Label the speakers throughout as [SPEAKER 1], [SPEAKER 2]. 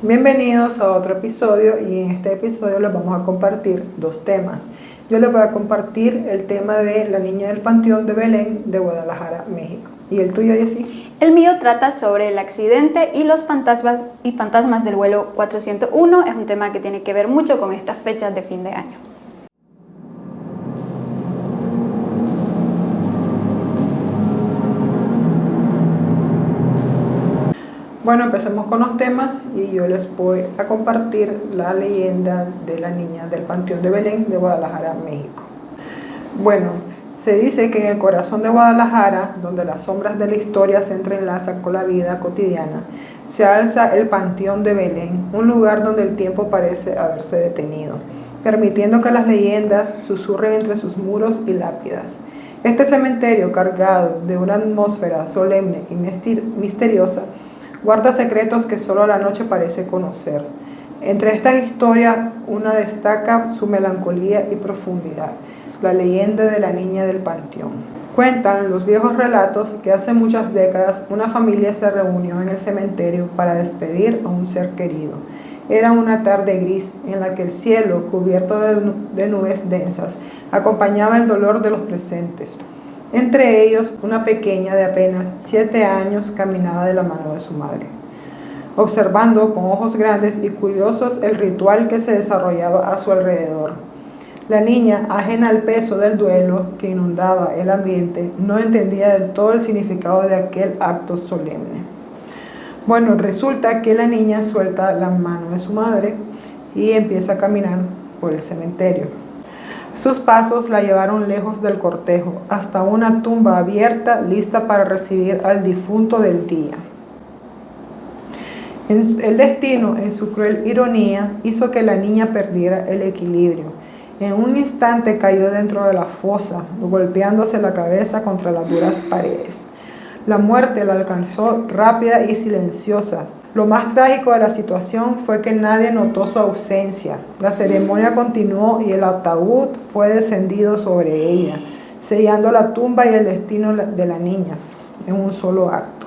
[SPEAKER 1] Bienvenidos a otro episodio y en este episodio les vamos a compartir dos temas. Yo les voy a compartir el tema de la niña del Panteón de Belén de Guadalajara, México. ¿Y el tuyo, Jessy?
[SPEAKER 2] El mío trata sobre el accidente y los fantasmas del vuelo 401. Es un tema que tiene que ver mucho con estas fechas de fin de año.
[SPEAKER 1] Bueno, empecemos con los temas y yo les voy a compartir la leyenda de la niña del Panteón de Belén de Guadalajara, México. Bueno, se dice que en el corazón de Guadalajara, donde las sombras de la historia se entrelazan con la vida cotidiana, se alza el Panteón de Belén, un lugar donde el tiempo parece haberse detenido, permitiendo que las leyendas susurren entre sus muros y lápidas. Este cementerio, cargado de una atmósfera solemne y misteriosa, guarda secretos que solo la noche parece conocer. Entre estas historias, una destaca su melancolía y profundidad, la leyenda de la niña del Panteón. Cuentan los viejos relatos que hace muchas décadas una familia se reunió en el cementerio para despedir a un ser querido. Era una tarde gris en la que el cielo, cubierto de nubes densas, acompañaba el dolor de los presentes. Entre ellos, una pequeña de apenas 7 años caminaba de la mano de su madre, observando con ojos grandes y curiosos el ritual que se desarrollaba a su alrededor. La niña, ajena al peso del duelo que inundaba el ambiente, no entendía del todo el significado de aquel acto solemne. Bueno, resulta que la niña suelta la mano de su madre y empieza a caminar por el cementerio. Sus pasos la llevaron lejos del cortejo, hasta una tumba abierta, lista para recibir al difunto del día. El destino, en su cruel ironía, hizo que la niña perdiera el equilibrio. En un instante cayó dentro de la fosa, golpeándose la cabeza contra las duras paredes. La muerte la alcanzó rápida y silenciosa. Lo más trágico de la situación fue que nadie notó su ausencia. La ceremonia continuó y el ataúd fue descendido sobre ella, sellando la tumba y el destino de la niña en un solo acto.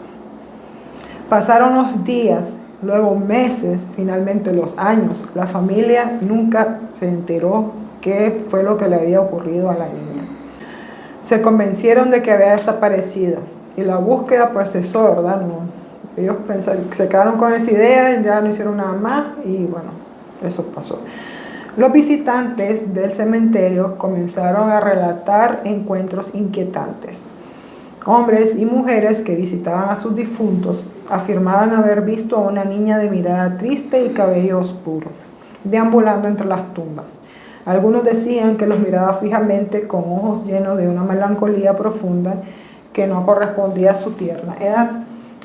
[SPEAKER 1] Pasaron los días, luego meses, finalmente los años. La familia nunca se enteró qué fue lo que le había ocurrido a la niña. Se convencieron de que había desaparecido y la búsqueda pues cesó, ¿verdad? Ellos se quedaron con esa idea, ya no hicieron nada más y bueno, eso pasó. Los visitantes del cementerio comenzaron a relatar encuentros inquietantes. Hombres y mujeres que visitaban a sus difuntos afirmaban haber visto a una niña de mirada triste y cabello oscuro, deambulando entre las tumbas. Algunos decían que los miraba fijamente con ojos llenos de una melancolía profunda que no correspondía a su tierna edad.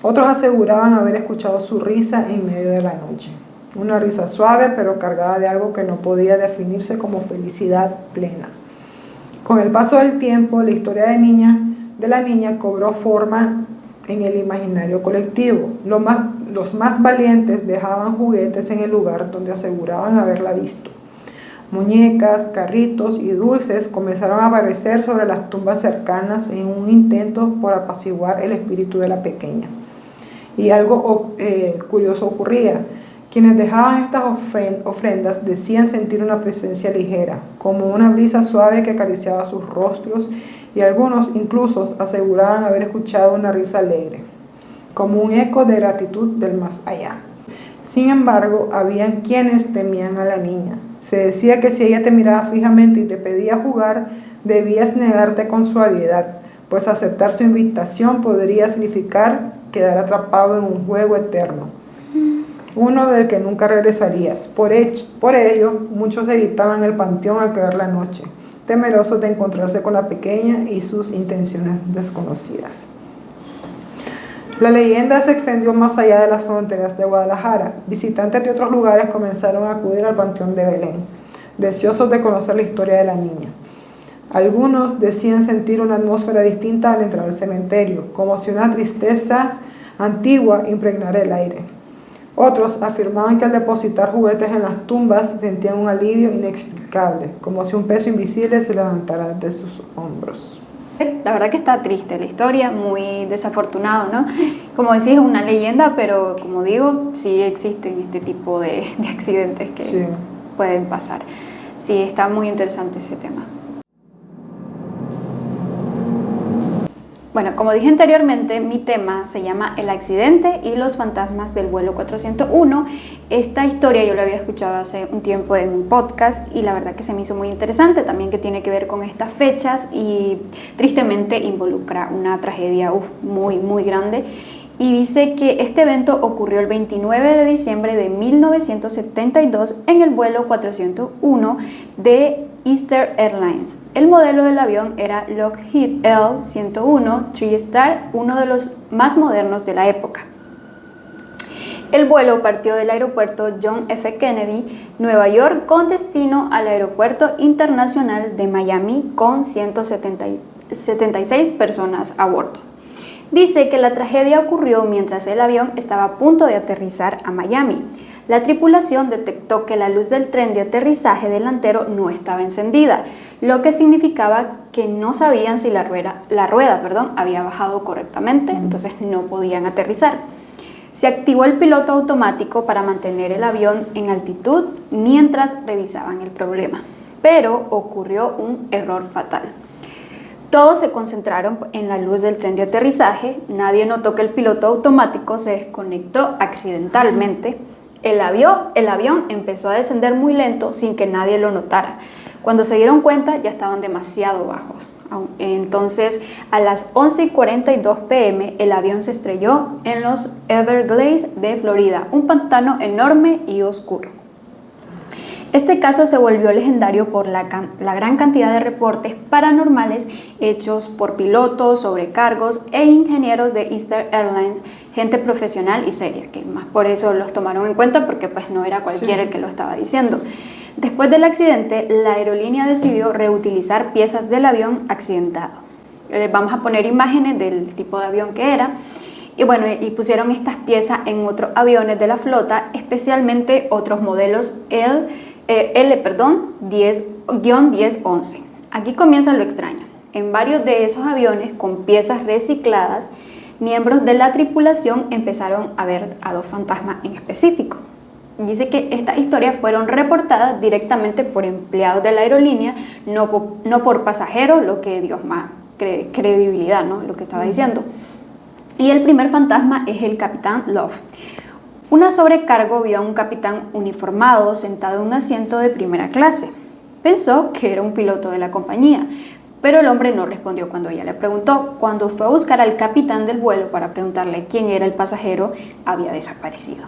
[SPEAKER 1] Otros aseguraban haber escuchado su risa en medio de la noche, una risa suave pero cargada de algo que no podía definirse como felicidad plena. Con el paso del tiempo, la historia de la niña cobró forma en el imaginario colectivo. Los más valientes dejaban juguetes en el lugar donde aseguraban haberla visto. Muñecas, carritos y dulces comenzaron a aparecer sobre las tumbas cercanas en un intento por apaciguar el espíritu de la pequeña. Y algo curioso ocurría. Quienes dejaban estas ofrendas decían sentir una presencia ligera, como una brisa suave que acariciaba sus rostros, y algunos incluso aseguraban haber escuchado una risa alegre, como un eco de gratitud del más allá. Sin embargo, habían quienes temían a la niña. Se decía que si ella te miraba fijamente y te pedía jugar, debías negarte con suavidad, pues aceptar su invitación podría significar quedar atrapado en un juego eterno, uno del que nunca regresarías. Por ello, muchos evitaban el panteón al caer la noche, temerosos de encontrarse con la pequeña y sus intenciones desconocidas. La leyenda se extendió más allá de las fronteras de Guadalajara. Visitantes de otros lugares comenzaron a acudir al Panteón de Belén, deseosos de conocer la historia de la niña. Algunos decían sentir una atmósfera distinta al entrar al cementerio, como si una tristeza antigua impregnara el aire. Otros afirmaban que al depositar juguetes en las tumbas sentían un alivio inexplicable, como si un peso invisible se levantara de sus hombros.
[SPEAKER 2] La verdad que está triste la historia, muy desafortunado, ¿no? Como decís, es una leyenda, pero como digo, sí existen este tipo de accidentes que sí pueden pasar. Sí, está muy interesante ese tema. Bueno, como dije anteriormente, mi tema se llama El accidente y los fantasmas del vuelo 401. Esta historia yo la había escuchado hace un tiempo en un podcast y la verdad que se me hizo muy interesante, también que tiene que ver con estas fechas y tristemente involucra una tragedia muy, muy grande. Y dice que este evento ocurrió el 29 de diciembre de 1972 en el vuelo 401 de Eastern Airlines. El modelo del avión era Lockheed L-101 TriStar, uno de los más modernos de la época. El vuelo partió del aeropuerto John F. Kennedy, Nueva York, con destino al aeropuerto internacional de Miami con 176 personas a bordo. Dice que la tragedia ocurrió mientras el avión estaba a punto de aterrizar a Miami. La tripulación detectó que la luz del tren de aterrizaje delantero no estaba encendida, lo que significaba que no sabían si la rueda había bajado correctamente, entonces no podían aterrizar. Se activó el piloto automático para mantener el avión en altitud mientras revisaban el problema, pero ocurrió un error fatal. Todos se concentraron en la luz del tren de aterrizaje, nadie notó que el piloto automático se desconectó accidentalmente. El avión empezó a descender muy lento sin que nadie lo notara. Cuando se dieron cuenta ya estaban demasiado bajos. Entonces a las 11:42 p.m. el avión se estrelló en los Everglades de Florida, un pantano enorme y oscuro. Este caso se volvió legendario por la gran cantidad de reportes paranormales hechos por pilotos, sobrecargos e ingenieros de Eastern Airlines, gente profesional y seria, que más por eso los tomaron en cuenta porque pues no era cualquiera el que lo estaba diciendo. Después del accidente, la aerolínea decidió reutilizar piezas del avión accidentado. Vamos a poner imágenes del tipo de avión que era. Y bueno, y pusieron estas piezas en otros aviones de la flota, especialmente otros modelos L-1011. Aquí comienza lo extraño. En varios de esos aviones con piezas recicladas, miembros de la tripulación empezaron a ver a dos fantasmas en específico. Dice que estas historias fueron reportadas directamente por empleados de la aerolínea, no por pasajeros, lo que Dios más credibilidad, ¿no? Lo que estaba diciendo. Y el primer fantasma es el capitán Love. Una sobrecargo vio a un capitán uniformado sentado en un asiento de primera clase. Pensó que era un piloto de la compañía, pero el hombre no respondió cuando ella le preguntó. Cuando fue a buscar al capitán del vuelo para preguntarle quién era el pasajero, había desaparecido.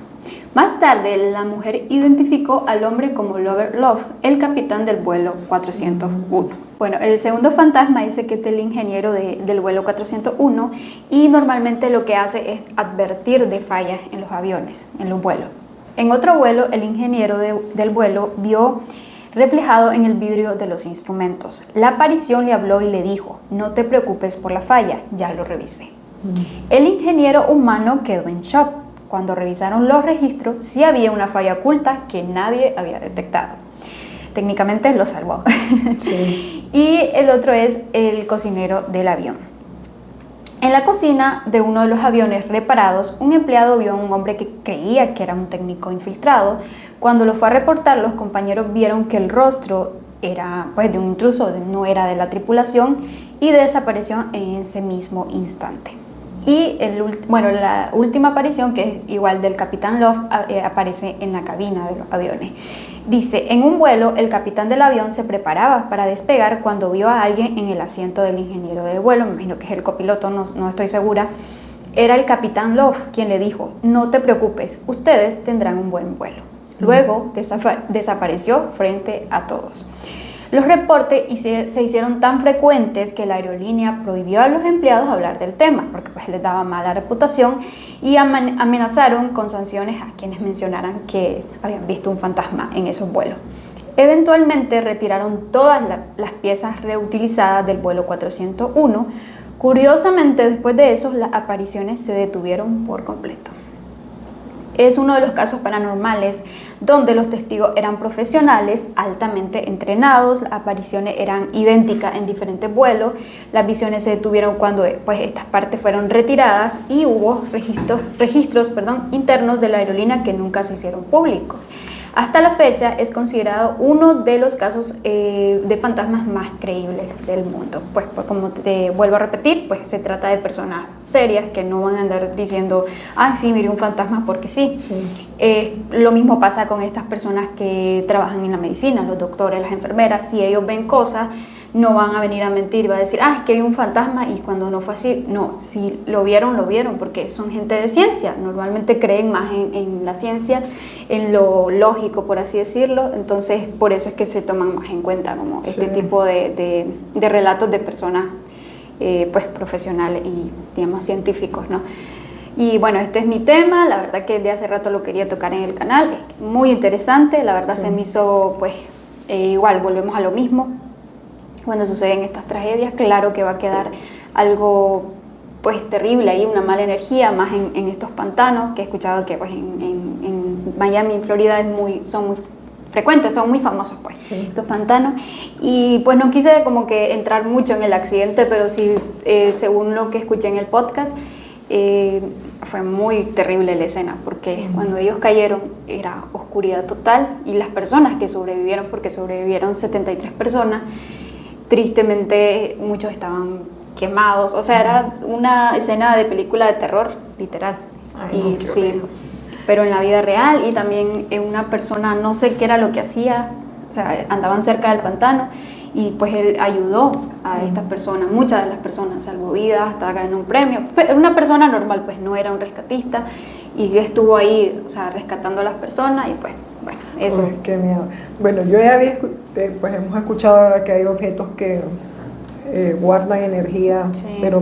[SPEAKER 2] Más tarde, la mujer identificó al hombre como Robert Love, el capitán del vuelo 401. Bueno, el segundo fantasma dice que es el ingeniero del vuelo 401 y normalmente lo que hace es advertir de fallas en los aviones, en los vuelos. En otro vuelo, el ingeniero del vuelo vio reflejado en el vidrio de los instrumentos. La aparición le habló y le dijo: no te preocupes por la falla, ya lo revisé. El ingeniero humano quedó en shock. Cuando revisaron los registros, sí había una falla oculta que nadie había detectado. Técnicamente lo salvó. Sí. Y el otro es el cocinero del avión. En la cocina de uno de los aviones reparados, un empleado vio a un hombre que creía que era un técnico infiltrado. Cuando lo fue a reportar, los compañeros vieron que el rostro era pues, de un intruso, no era de la tripulación, y desapareció en ese mismo instante. Y la última aparición, que es igual del capitán Love, aparece en la cabina de los aviones. Dice: en un vuelo, el capitán del avión se preparaba para despegar cuando vio a alguien en el asiento del ingeniero de vuelo, me imagino que es el copiloto, no estoy segura. Era el capitán Love quien le dijo: no te preocupes, ustedes tendrán un buen vuelo. Luego desapareció frente a todos. Los reportes se hicieron tan frecuentes que la aerolínea prohibió a los empleados hablar del tema, porque pues les daba mala reputación, y amenazaron con sanciones a quienes mencionaran que habían visto un fantasma en esos vuelos. Eventualmente retiraron todas las piezas reutilizadas del vuelo 401. Curiosamente, después de eso, las apariciones se detuvieron por completo. es uno de los casos paranormales donde los testigos eran profesionales altamente entrenados, las apariciones eran idénticas en diferentes vuelos, las visiones se detuvieron cuando pues, estas partes fueron retiradas y hubo registros internos de la aerolínea que nunca se hicieron públicos. Hasta la fecha es considerado uno de los casos de fantasmas más creíbles del mundo. Pues como te vuelvo a repetir, pues se trata de personas serias que no van a andar diciendo, ah, sí, miré un fantasma porque sí. Lo mismo pasa con estas personas que trabajan en la medicina, los doctores, las enfermeras. Si ellos ven cosas, no van a venir a mentir, va a decir, ah, es que vi un fantasma, y cuando no fue así, no, si lo vieron, porque son gente de ciencia, normalmente creen más en la ciencia, en lo lógico, por así decirlo, entonces por eso es que se toman más en cuenta como este tipo de relatos de personas pues profesionales y digamos científicos, ¿no? Y bueno, este es mi tema, la verdad que de hace rato lo quería tocar en el canal, es muy interesante, la verdad se me hizo pues igual, volvemos a lo mismo. Cuando suceden estas tragedias, claro que va a quedar algo pues terrible ahí, una mala energía, más en estos pantanos, que he escuchado que pues en Miami, en Florida, son muy frecuentes, son muy famosos pues, estos pantanos. Y pues no quise como que entrar mucho en el accidente, pero sí, según lo que escuché en el podcast, fue muy terrible la escena, porque cuando ellos cayeron era oscuridad total, y las personas que sobrevivieron, porque sobrevivieron 73 personas, tristemente muchos estaban quemados, o sea, era una escena de película de terror, literal.
[SPEAKER 1] Ay,
[SPEAKER 2] y sí, pero en la vida real, y también una persona, no sé qué era lo que hacía, o sea, andaban cerca del pantano, y pues él ayudó a estas personas, muchas de las personas, salvó vidas, hasta ganó un premio. Era una persona normal, pues no era un rescatista, y estuvo ahí, o sea, rescatando a las personas, y pues bueno, eso.
[SPEAKER 1] Uy, qué miedo. Bueno, yo ya había, pues hemos escuchado ahora que hay objetos que guardan energía, pero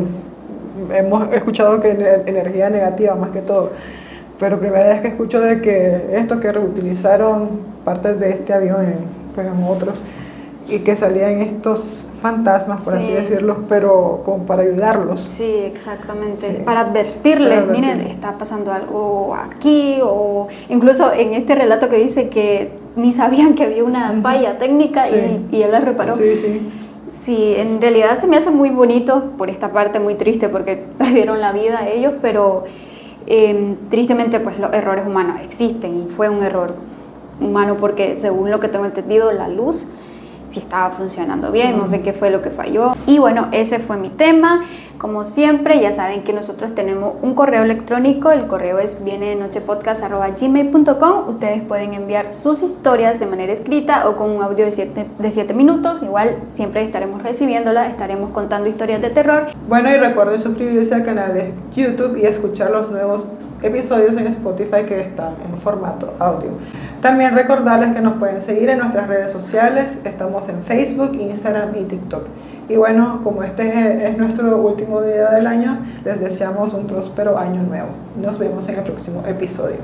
[SPEAKER 1] hemos escuchado que energía negativa más que todo. Pero primera vez que escucho de que esto que reutilizaron partes de este avión pues en otros, y que salían estos fantasmas, por así decirlo, pero como para ayudarlos.
[SPEAKER 2] Sí, exactamente, para advertirles, miren, está pasando algo aquí, o incluso en este relato que dice que ni sabían que había una falla técnica y él la reparó. Sí, en realidad se me hace muy bonito, por esta parte muy triste porque perdieron la vida ellos, pero tristemente pues los errores humanos existen, y fue un error humano porque según lo que tengo entendido, la luz si estaba funcionando bien, no sé qué fue lo que falló. Y bueno, ese fue mi tema. Como siempre, ya saben que nosotros tenemos un correo electrónico, el correo es vienedenochepodcast@gmail.com. Ustedes pueden enviar sus historias de manera escrita o con un audio de 7 minutos, igual siempre estaremos recibiéndolas, estaremos contando historias de terror.
[SPEAKER 1] Bueno, y recuerden suscribirse al canal de YouTube y escuchar los nuevos episodios en Spotify que están en formato audio. También recordarles que nos pueden seguir en nuestras redes sociales, estamos en Facebook, Instagram y TikTok. Y bueno, como este es nuestro último video del año, les deseamos un próspero año nuevo. Nos vemos en el próximo episodio.